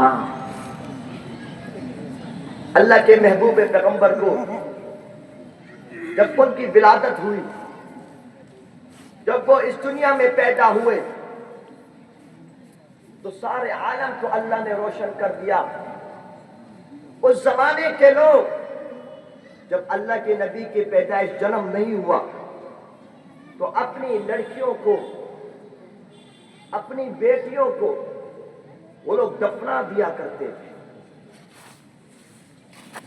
ہاں، اللہ کے محبوب پیغمبر کو جب ان کی ولادت ہوئی، جب وہ اس دنیا میں پیدا ہوئے، تو سارے عالم کو اللہ نے روشن کر دیا۔ اس زمانے کے لوگ جب اللہ کے نبی کی پیدائش جنم نہیں ہوا تو اپنی لڑکیوں کو، اپنی بیٹیوں کو وہ لوگ دفنا دیا کرتے تھے۔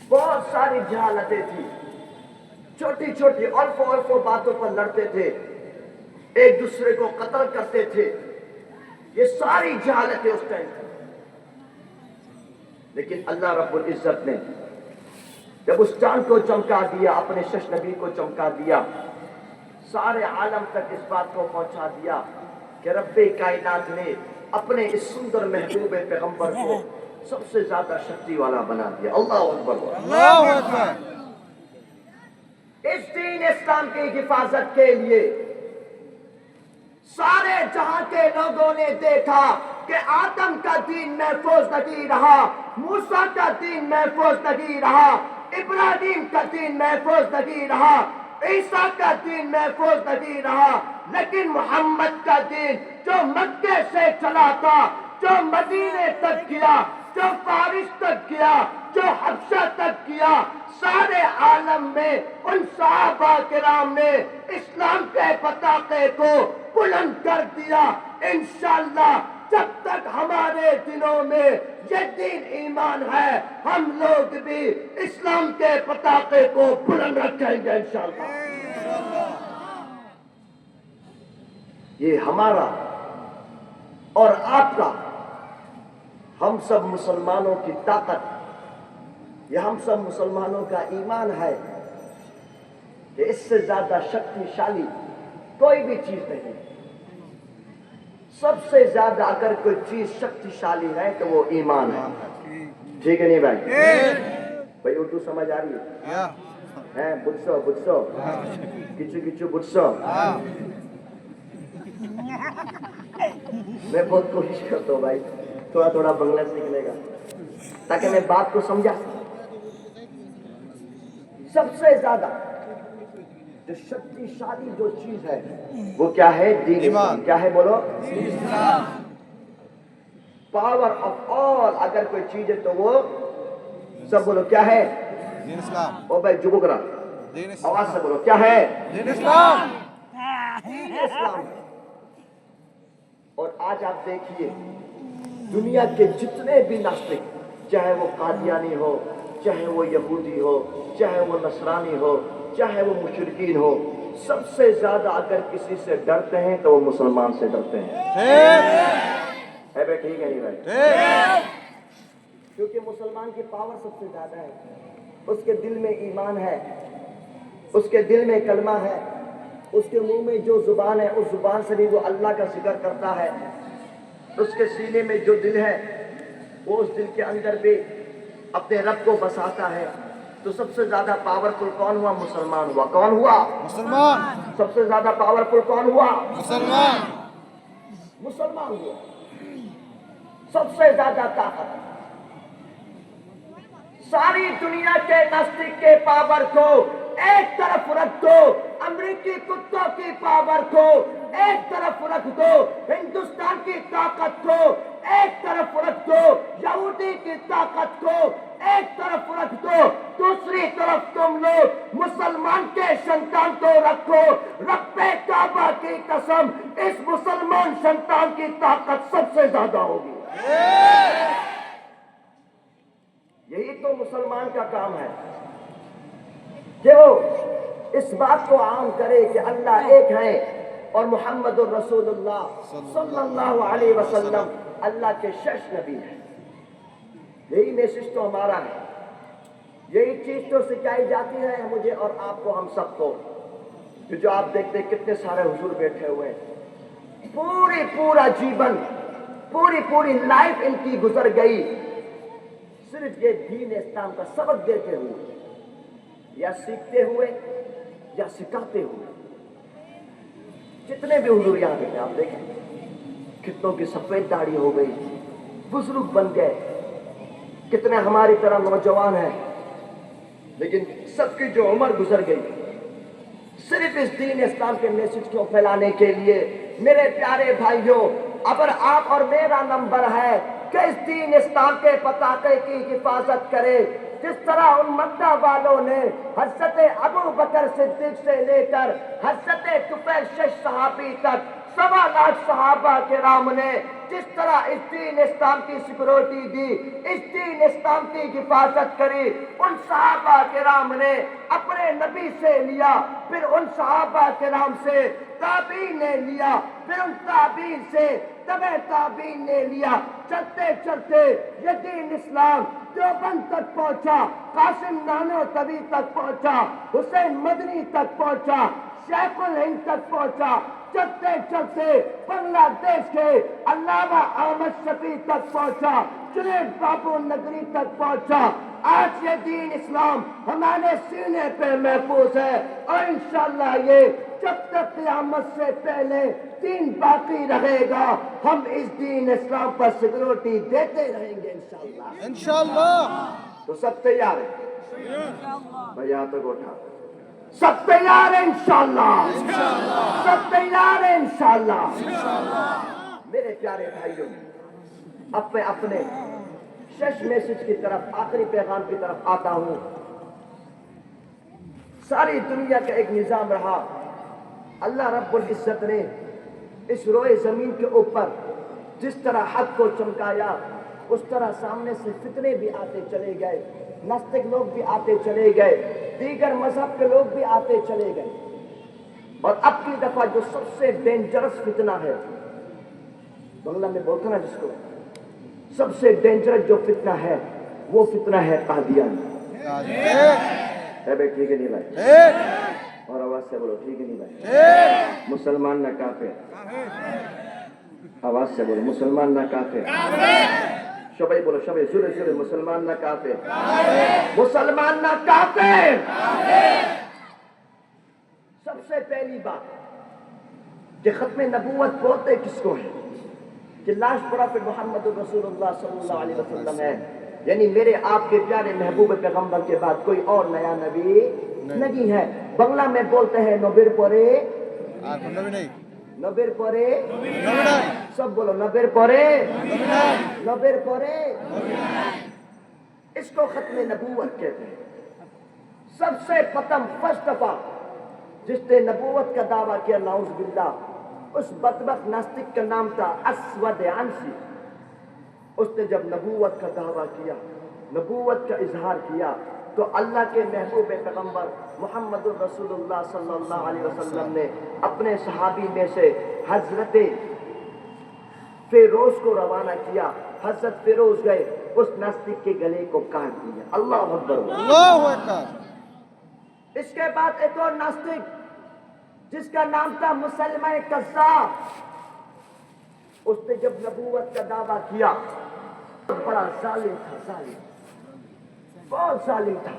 بہت ساری جہالتیں تھیں، چھوٹی چھوٹی الفو باتوں پر لڑتے تھے، ایک دوسرے کو قتل کرتے تھے۔ یہ ساری جہالتیں اس ٹائم تھی، لیکن اللہ رب العزت نے جب اس چاند کو چمکا دیا، اپنے شش نبی کو چمکا دیا، سارے عالم تک اس بات کو پہنچا دیا کہ رب کائنات نے اپنے اس سندر محبوب پیغمبر کو سب سے زیادہ شکتی والا بنا دیا۔ اللہ اکبر، اللہ اکبر۔ اس دین اسلام کی حفاظت کے لیے سارے جہاں کے لوگوں نے دیکھا کہ آدم کا دین محفوظ نہیں رہا، موسیٰ کا دین محفوظ نہیں رہا، ابراہیم کا دین محفوظ نہیں رہا، عیسیٰ کا دین محفوظ نہیں رہا، لیکن محمد کا دین جو مکے سے چلا تھا، جو مدینے تک گیا، جو فارس تک گیا، جو حبشہ تک گیا، سارے عالم میں ان صحابہ کرام نے اسلام کے پتاخے کو بلند کر دیا۔ انشاءاللہ جب تک ہمارے دلوں میں یہ دین ایمان ہے، ہم لوگ بھی اسلام کے پتاخے کو بلند رکھیں گے انشاءاللہ۔ یہ ہمارا اور آپ کا، ہم سب مسلمانوں کی طاقت، یہ ہم سب مسلمانوں کا ایمان ہے کہ اس سے زیادہ شکتیشالی کوئی بھی چیز نہیں۔ سب سے زیادہ اگر کوئی چیز شکتیشالی ہے تو وہ ایمان ہے۔ ٹھیک ہے نہیں بھائی اردو سمجھ آ رہی ہے؟ بچسو کچو بچسو۔ میں بہت کوشش کرتا ہوں بھائی، تھوڑا تھوڑا بنگلہ سیکھنے کا تاکہ میں بات کو سمجھا۔ سب سے زیادہ جو شکتیشالی جو چیز ہے وہ کیا ہے؟ دین اسلام۔ کیا ہے بولو؟ پاور آف آل اگر کوئی چیز ہے تو وہ سب بولو کیا ہے؟ دین اسلام۔ او بھائی جو بکرا آواز سے بولو کیا ہے؟ دین اسلام۔ دین اسلام ہے۔ اور آج آپ دیکھیے دنیا کے جتنے بھی ناستک، چاہے وہ قادیانی ہو، چاہے وہ یہودی ہو، چاہے وہ نصرانی ہو، چاہے وہ مشرکین ہو، سب سے زیادہ اگر کسی سے ڈرتے ہیں تو وہ مسلمان سے ڈرتے ہیں۔ ہے بھائی ٹھیک ہے نہیں بھائی؟ کیونکہ مسلمان کی پاور سب سے زیادہ ہے، اس کے دل میں ایمان ہے، اس کے دل میں کلمہ ہے، اس کے منہ میں جو زبان ہے اس زبان سے بھی وہ اللہ کا ذکر کرتا ہے، اس کے سینے میں جو دل ہے وہ اس دل کے اندر بھی اپنے رب کو بساتا ہے۔ تو سب سے زیادہ پاورفل کون ہوا؟ مسلمان ہوا۔ کون ہوا؟ مسلمان۔ سب سے زیادہ پاورفل کون ہوا؟ مسلمان۔ مسلمان ہوا۔ سب سے زیادہ طاقت۔ ساری دنیا کے نزدیک کے پاور کو ایک طرف رکھ دو، امریکی کتوں کی پاور کو ایک طرف رکھ دو، ہندوستان کی طاقت کو ایک طرف رکھ دو، یہودی کی طاقت کو ایک طرف رکھ دو، دوسری طرف تم لوگ مسلمان کے سنتان کو رکھو۔ رب کعبہ کی قسم اس مسلمان سنتان کی طاقت سب سے زیادہ ہوگی۔ یہی تو مسلمان کا کام ہے کہ وہ اس بات کو عام کرے کہ اللہ ایک ہے اور محمد الرسول اللہ صلی اللہ علیہ وسلم اللہ کے شش نبی ہیں۔ یہی میسج تو ہمارا ہے، یہی چیز تو سکھائی جاتی ہے مجھے اور آپ کو، ہم سب کو۔ جو آپ دیکھتے ہیں کتنے سارے حضور بیٹھے ہوئے ہیں، پورا جیون، پوری لائف ان کی گزر گئی صرف یہ دین اسلام کا سبق دیتے ہوئے، یا سیکھتے ہوئے یا سکھاتے ہوئے۔ جتنے بھی حضور یہاں بیٹھے آپ دیکھیں کتنوں کی سفید داڑھی ہو گئی، بزرگ بن گئے، کتنے ہماری طرح نوجوان ہیں لیکن سب کی جو عمر گزر گئی صرف اس دین اسلام کے میسج کو پھیلانے کے لیے. میرے پیارے بھائیوں، اگر آپ اور میرا نمبر ہے کہ اس دین اسلام کے پتاخے کی حفاظت کرے، جس طرح ان مکہ والوں نے حضرت ابو بکر صدیق سے لے کر حضرت طفیل 6 صحابی تک 1.25 صحابہ کرام نے جس طرح اس دین اسلام کی سیکورٹی دی، اس دین اسلام کی حفاظت کری، ان صحابہ کرام نے اپنے نبی سے لیا، پھر ان صحابہ کرام سے تابعین نے لیا، پھر ان تابعین سے تبع تابعین نے لیا. چلتے چلتے یہ دین اسلام دیوبند تک پہنچا، قاسم نانوتوی تک پہنچا، حسین مدنی تک پہنچا، شیخ الہند تک پہنچا. چلتے چلتے بنگلہ دیش کے علامہ احمد شفیع تک پہنچا، جنید بابو نگری تک پہنچا. آج یہ دین اسلام ہمارے سینے پہ محفوظ ہے اور انشاءاللہ یہ جب تک قیامت سے پہلے دین باقی رہے گا ہم اس دین اسلام پر سیکورٹی دیتے رہیں گے انشاءاللہ. انشاءاللہ. تو سب تیار ہیں؟ بھائی ہاتھوں کو اٹھا. سب تیار ہیں انشاءاللہ؟ سب تیار ہیں انشاءاللہ؟ میرے پیارے بھائیوں، اب میں اپنے شش میسج کی طرف، آخری پیغام کی طرف آتا ہوں. ساری دنیا کا ایک نظام رہا، اللہ رب العزت نے اس روئے زمین کے اوپر جس طرح حق کو چمکایا اس طرح سامنے سے فتنے بھی آتے چلے گئے، ناستک لوگ بھی آتے چلے گئے، دیگر مذہب کے لوگ بھی آتے چلے گئے. اور اب کی دفعہ جو سب سے ڈینجرس فتنہ ہے، بنگلہ میں بولتے نا جس کو، سب سے ڈینجرس جو فتنہ ہے وہ فتنہ ہے قادیان. ہے بھائی ٹھیک ہے نہیں بھائی؟ اور آواز سے بولو ٹھیک ہے نہیں بھائی؟ مسلمان نہ کافر. آواز سے بولو مسلمان نہ کافر. شبئی بولو شبئی، زورے زورے، مسلمان نہ کافر، مسلمان نہ کافر. سب سے پہلی بات کہ ختم نبوت بولتے کس کو ہے؟ کہ لاسٹ پروفٹ محمد رسول اللہ صلی اللہ علیہ وسلم ہے، یعنی میرے آپ کے پیارے محبوب پیغمبر کے بعد کوئی اور نیا نبی نہیں ہے. بنگلہ میں بولتے ہیں نبیر پورے، نبیر پورے، سب بولو نبیر پورے، نبیر پورے. اس کو ختم نبوت کہتے ہیں. سب سے پتم فرسٹ دفعہ جس نے نبوت کا دعویٰ کیا، نعوذ باللہ، اس بدبخت ناستک کا نام تھا اسود عنسی. اس نے جب نبوت کا دعویٰ کیا، نبوت کا اظہار کیا، تو اللہ کے محبوب پیغمبر محمد رسول اللہ صلی اللہ علیہ وسلم نے اپنے صحابی میں سے حضرت فیروز کو روانہ کیا. حضرت فیروز گئے، اس ناستک کے گلے کو کاٹ دیا. اللہ اکبر، اللہ اکبر. اس کے بعد ایک اور ناستک جس کا نام تھا مسلمہ کذاب، اس نے جب نبوت کا دعویٰ کیا، بڑا ظالم تھا، ظالم، بہت ظالم تھا.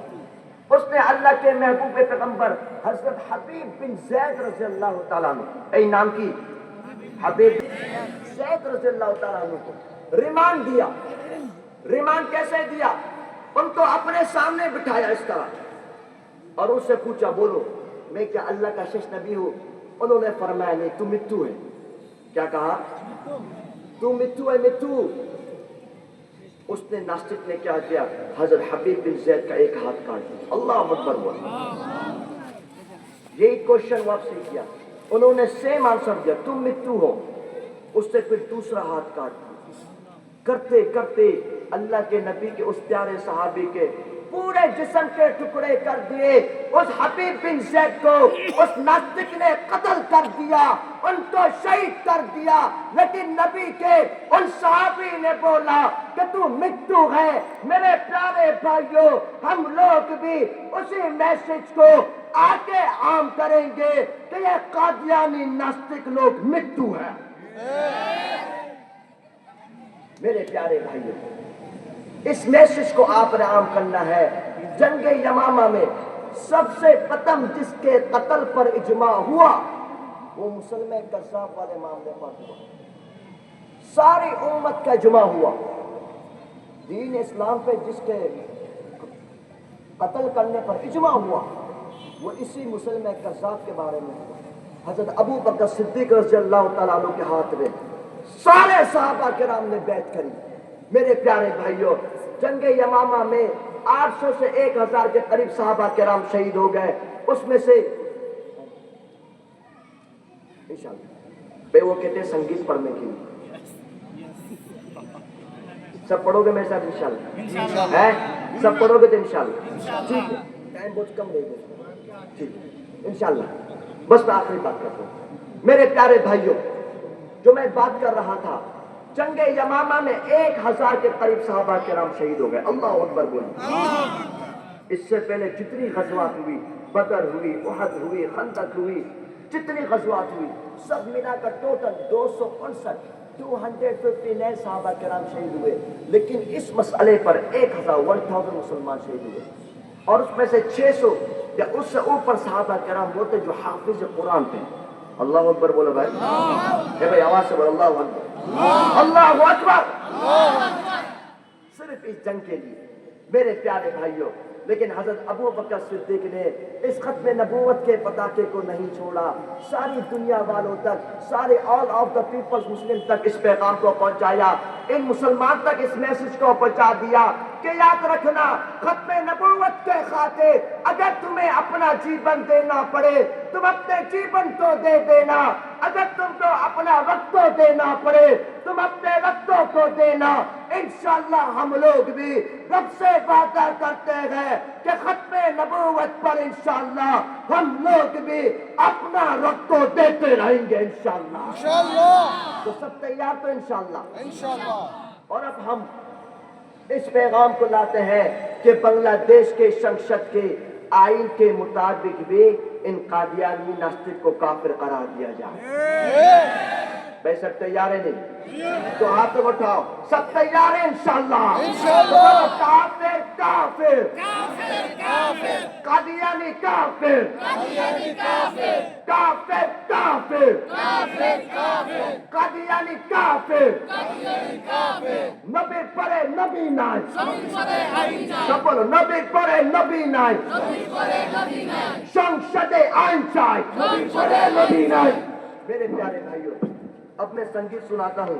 اس نے اللہ کے محبوب پیغمبر حضرت حبیب بن زید رضی اللہ تعالیٰ عنہ، اے نام کی حبیب زید رضی اللہ تعالیٰ عنہ کو ریمانڈ دیا. ریمانڈ کیسے دیا؟ ان کو اپنے سامنے بٹھایا اس طرح اور اس سے پوچھا، بولو میں کیا اللہ کا شش نبی ہوں؟ انہوں نے فرمایا نہیں، تو متو ہے. کیا کہا؟ تو متو ہے، متو. اس نے ناستک نے کیا کیا؟ حضرت حبیب بن زید کا ایک ہاتھ کاٹ دیا. اللہ اکبر بولا. یہی کوشچن واپسی کیا، انہوں نے سیم آنسر دیا، تم متو ہو. اس سے پھر دوسرا ہاتھ کاٹ دیا. کرتے کرتے اللہ کے نبی کے اس پیارے صحابی کے پورے جسم کے ٹکڑے کر دیے. اس حبیب بن زید کو اس ناستک نے قتل کر دیا، ان کو شہید کر دیا. لیکن نبی کے ان صحابی نے بولا کہ تو متو ہے. میرے پیارے بھائیوں، ہم لوگ بھی اسی میسج کو آگے عام کریں گے کہ یہ قادیانی ناستک لوگ متو ہیں. میرے پیارے بھائیوں، اس میسج کو آپ نے عام کرنا ہے. جنگ یمامہ میں سب سے پتم جس کے قتل پر اجماع ہوا وہ مسلمہ کذاب والے معاملے پر ہوا. ساری امت کا اجماع ہوا. دین اسلام پہ جس کے قتل کرنے پر اجماع ہوا وہ اسی مسلم کذاب کے بارے میں ہوا۔ حضرت ابو بکر صدیق رضی اللہ تعالیٰ عنہ کے ہاتھ میں سارے صحابہ کرام نے بیعت کری۔ میرے پیارے بھائیوں، جنگ یمامہ میں 800 سے 1000 کے قریب صحابہ کرام شہید ہو گئے۔ اس میں سے انشاءاللہ بے وہ کہتے ہیں سنگیت پڑھنے کے لیے سب پڑھو گے میرے ساتھ انشاءاللہ ہے؟ سب پڑھو گے تو انشاءاللہ ٹھیک ہے، ٹائم بہت کم لے گا، ٹھیک ہے انشاءاللہ۔ بس میں آخری بات کرتا ہوں میرے پیارے بھائیوں، جو میں بات کر رہا تھا، جنگ یمامہ میں 1000 کے قریب صحابہ کرام شہید ہو گئے۔ اللہ اکبر بولیں۔ اس سے پہلے جتنی غزوات ہوئی، بدر ہوئی، احد ہوئی، خندق ہوئی، جتنی غزوات ہوئی، سب ملا کر ٹوٹل 259 صحابہ کرام شہید ہوئے، لیکن اس مسئلے پر 1000 مسلمان شہید ہوئے، اور اس میں سے 600 یا اس سے اوپر صحابہ کرام وہ تھے جو حافظ قرآن تھے۔ اللہ اکبر بولو بھائی، اے بھائی آواز سے بولو اللہ اکبر، اللہ اکبر۔ صرف اس جنگ کے لیے میرے پیارے بھائیوں، لیکن حضرت ابو بکر صدیق نے اس ختم نبوت کے پتاکے کو نہیں چھوڑا، ساری دنیا والوں تک، سارے آل آف دا پیپلز مسلم تک اس پیغام کو پہنچایا، ان مسلمان تک اس میسج کو پہنچا دیا کہ یاد رکھنا، ختم نبوت کے خاطر اگر تمہیں اپنا جیون دینا پڑے تم اپنے جیون کو دے دینا، اگر تم کو اپنا وقت کو دینا پڑے تم اپنے وقتوں کو دینا۔ انشاءاللہ ہم لوگ بھی رب سے وعدہ کرتے ہیں کہ ختم نبوت پر انشاءاللہ ہم لوگ بھی اپنا وقت کو دیتے رہیں گے انشاءاللہ۔ انشاءاللہ تو سب تیار تو انشاءاللہ۔ انشاءاللہ۔ اور اب ہم اس پیغام کو لاتے ہیں کہ بنگلہ دیش کے سنسد کے آئین کے مطابق بھی ان قادیانی ناستک کو کافر قرار دیا جائے۔ بھائی سب تیار ہیں نہیں؟ تو ہاتھ اٹھاؤ، سب تیار ہیں انشاءاللہ؟ انشاءاللہ۔ کافر کافر، کافر قادیانی کافر، کافر کافر، قادیانی کافر، نبی پڑے نبی نائے، سب بولو نبی پڑے نبی نائے، সংসদ আইন চাই, میرے پیارے بھائیوں اب میں سنگیت سناتا ہوں۔